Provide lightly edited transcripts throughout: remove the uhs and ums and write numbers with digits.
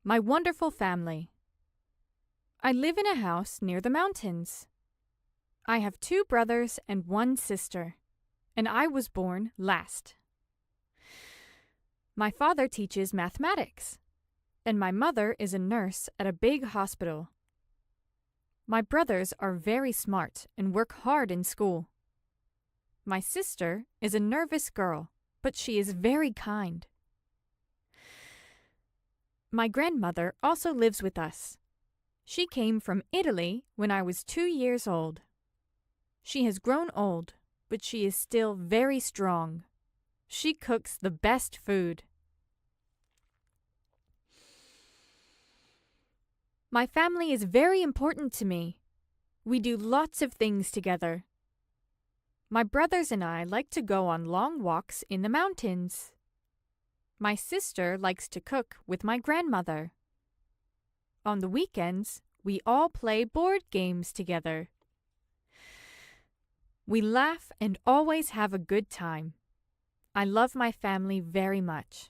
My wonderful family. I live in a house near the mountains. I have 2 brothers and 1 sister, and I was born last. My father teaches mathematics, and my mother is a nurse at a big hospital. My brothers are very smart and work hard in school. My sister is a nervous girl, but she is very kind. My grandmother also lives with us. She came from Italy when I was 2 years old. She has grown old, but she is still very strong. She cooks the best food. My family is very important to me. We do lots of things together. My brothers and I like to go on long walks in the mountains. My sister likes to cook with my grandmother. On the weekends, we all play board games together. We laugh and always have a good time. I love my family very much.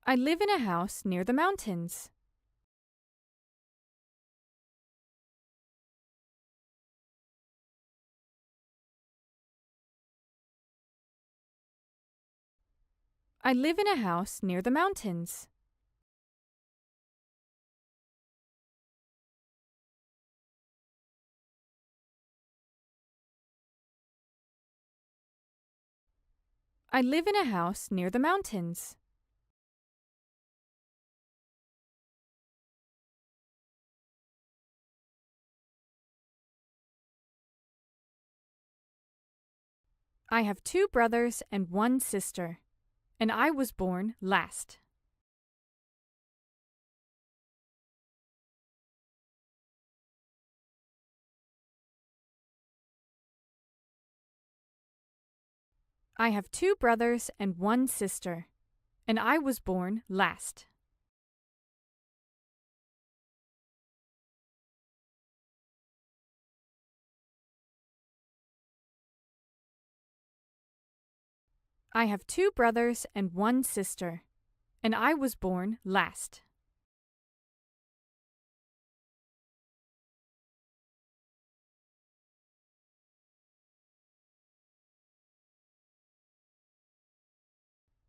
I live in a house near the mountains. I live in a house near the mountains. I live in a house near the mountains. I have 2 brothers and 1 sister, and I was born last. I have 2 brothers and 1 sister, and I was born last. I have 2 brothers and 1 sister, and I was born last.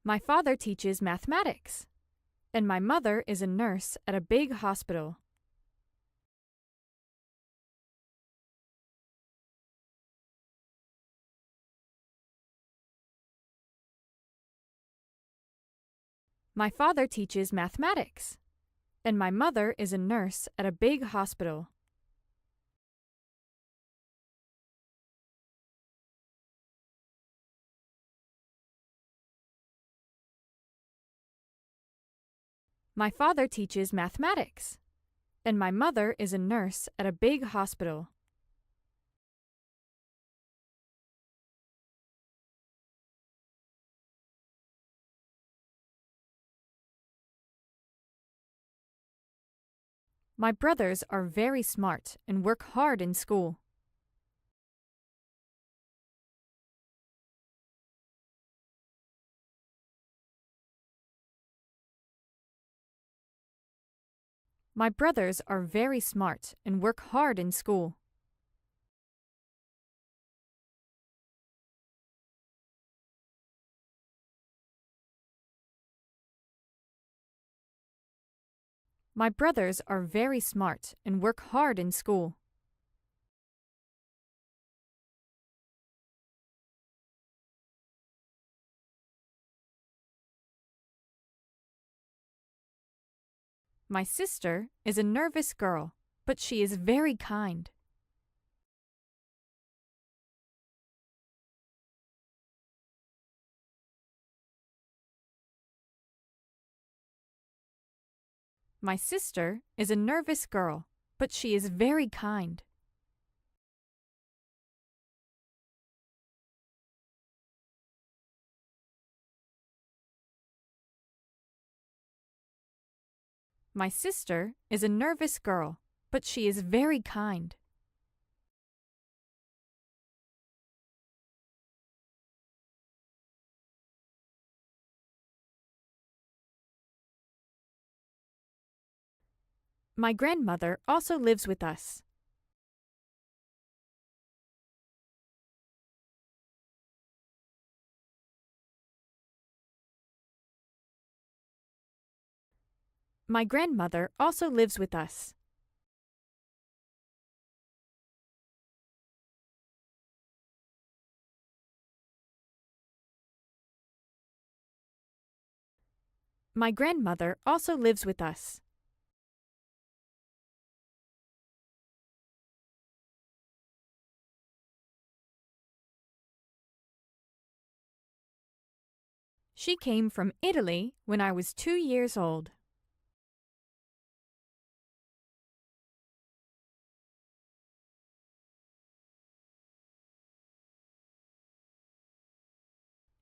My father teaches mathematics, and my mother is a nurse at a big hospital. My father teaches mathematics, and my mother is a nurse at a big hospital. My father teaches mathematics, and my mother is a nurse at a big hospital. My brothers are very smart and work hard in school. My brothers are very smart and work hard in school. My brothers are very smart and work hard in school. My sister is a nervous girl, but she is very kind. My sister is a nervous girl, but she is very kind. My sister is a nervous girl, but she is very kind. My grandmother also lives with us. My grandmother also lives with us. My grandmother also lives with us. She came from Italy when I was 2 years old.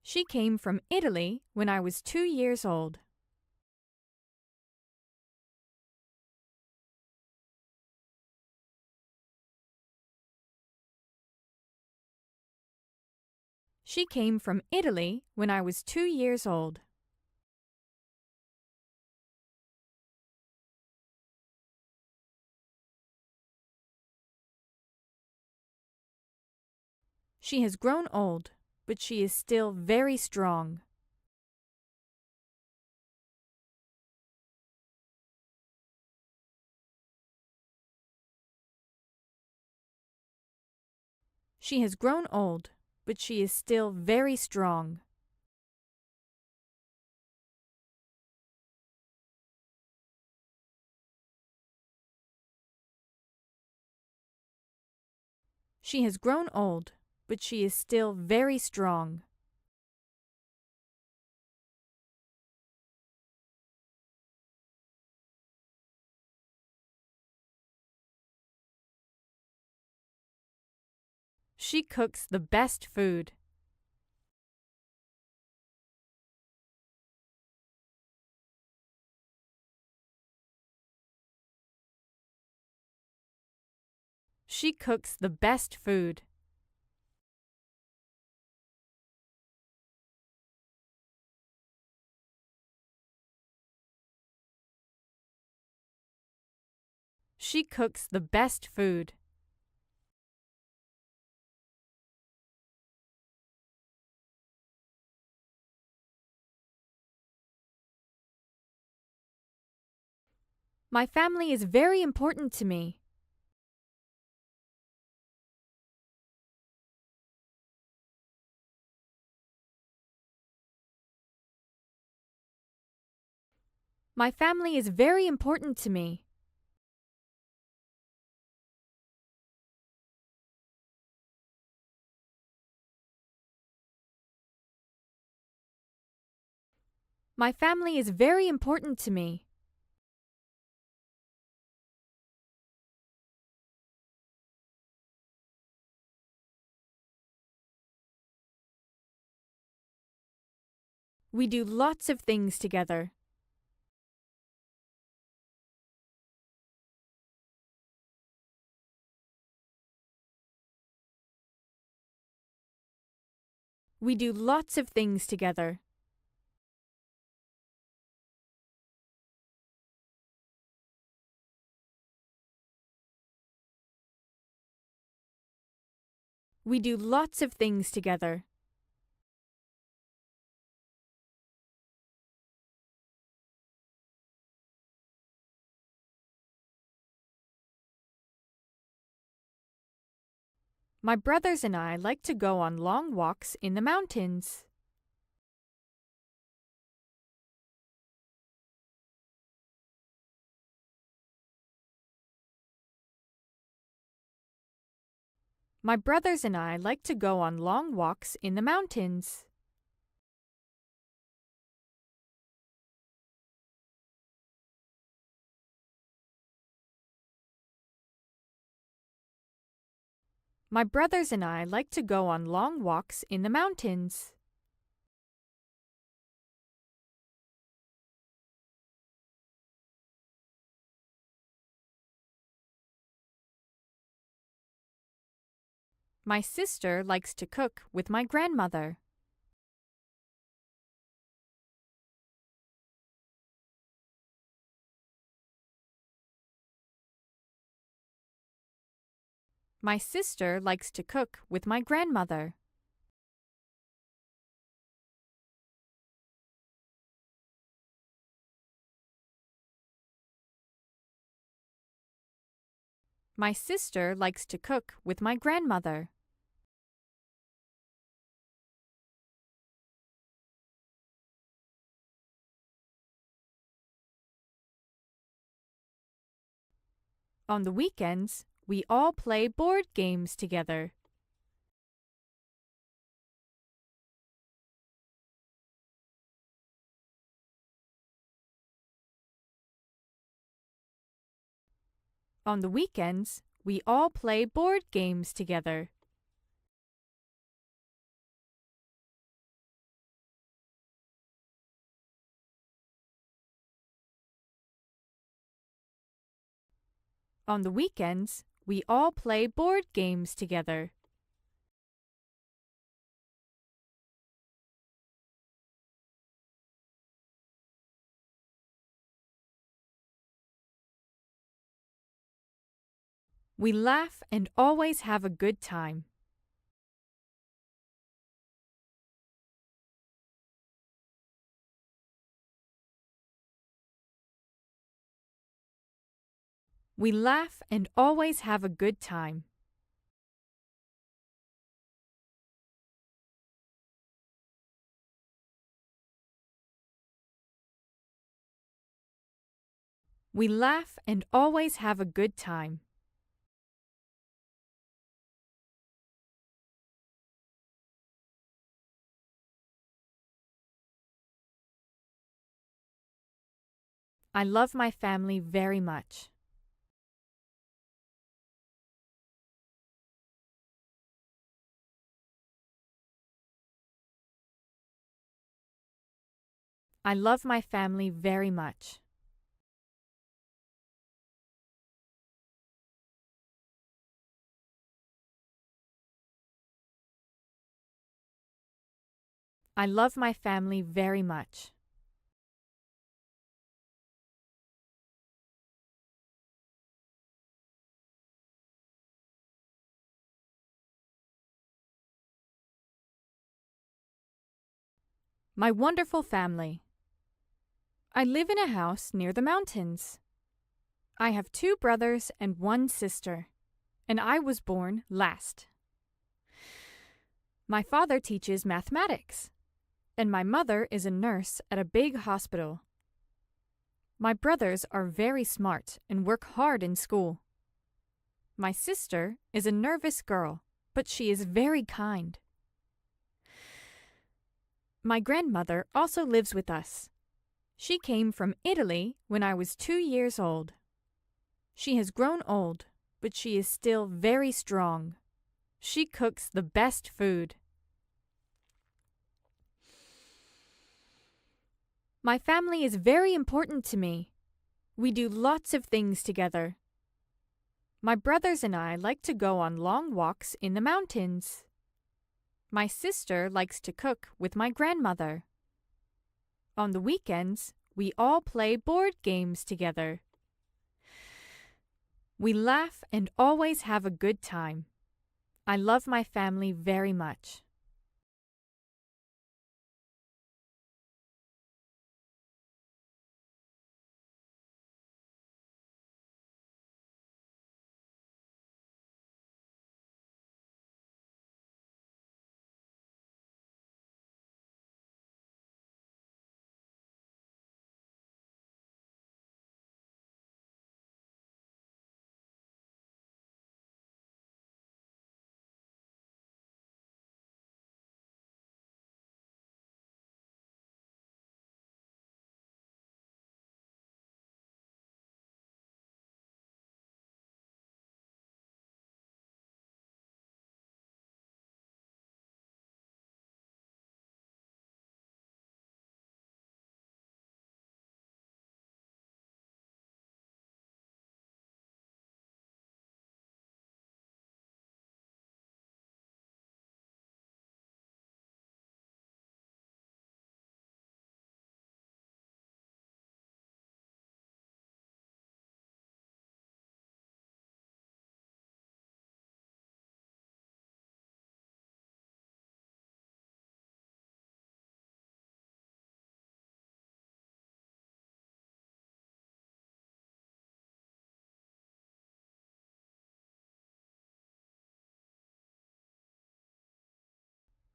She came from Italy when I was 2 years old. She came from Italy when I was 2 years old. She has grown old, but she is still very strong. She has grown old, but she is still very strong. She has grown old, but she is still very strong. She cooks the best food. She cooks the best food. She cooks the best food. My family is very important to me. My family is very important to me. My family is very important to me. We do lots of things together. We do lots of things together. We do lots of things together. My brothers and I like to go on long walks in the mountains. My brothers and I like to go on long walks in the mountains. My brothers and I like to go on long walks in the mountains. My sister likes to cook with my grandmother. My sister likes to cook with my grandmother. My sister likes to cook with my grandmother. On the weekends, we all play board games together. On the weekends, we all play board games together. On the weekends, we all play board games together. We laugh and always have a good time. We laugh and always have a good time. We laugh and always have a good time. I love my family very much. I love my family very much. I love my family very much. My wonderful family. I live in a house near the mountains. I have 2 brothers and 1 sister, and I was born last. My father teaches mathematics, and my mother is a nurse at a big hospital. My brothers are very smart and work hard in school. My sister is a nervous girl, but she is very kind. My grandmother also lives with us. She came from Italy when I was 2 years old. She has grown old, but she is still very strong. She cooks the best food. My family is very important to me. We do lots of things together. My brothers and I like to go on long walks in the mountains. My sister likes to cook with my grandmother. On the weekends, we all play board games together. We laugh and always have a good time. I love my family very much.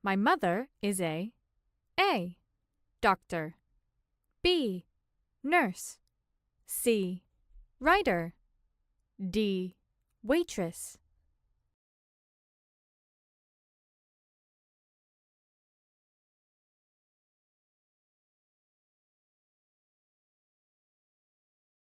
My mother is A. Doctor. B. Nurse. C. Writer. D. Waitress.